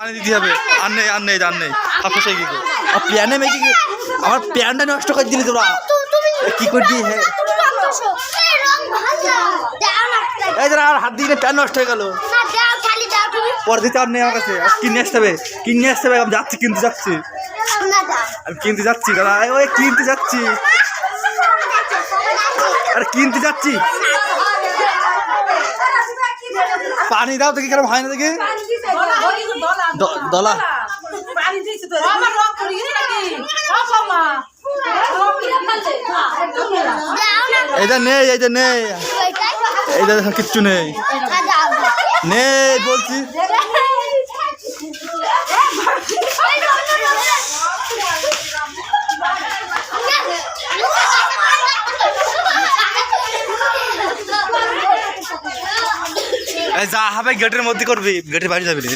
পানি দিতে হবে। আর নেই আপসে কি আর প্যানে মেয়ে কি আমার প্যানটা নষ্ট করে দিলি তোরা কি করবি? হ্যাঁ এই যে আর হাত দিয়ে প্যান নষ্ট হয়ে গেল। পরে দিতে আর নেই আমার কাছে। আর কিনে আসতে হবে আমি যাচ্ছি কিনতে যাচ্ছি দাদা ওই কিনতে যাচ্ছি আরে কিনতে যাচ্ছি। পানি দাও দেখি কেরম হয় না দেখি দলা এইটা নেই এইটা কিচ্ছু নেই বলছি। যা হবে গেটের মধ্যে করবি, গেটের বাইরে যাবি রে।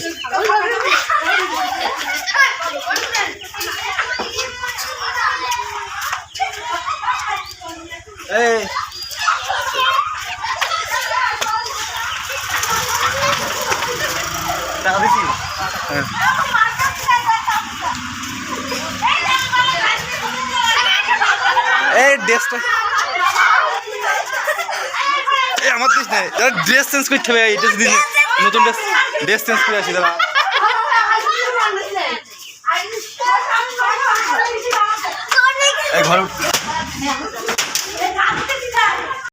টাকা দিছি এই ড্রেসটা আমার দিস না ড্রেস চেঞ্জ করতে হবে। এই ড্রেস দিন নতুন ড্রেস চেঞ্জ করে আসি দাদা। ঘর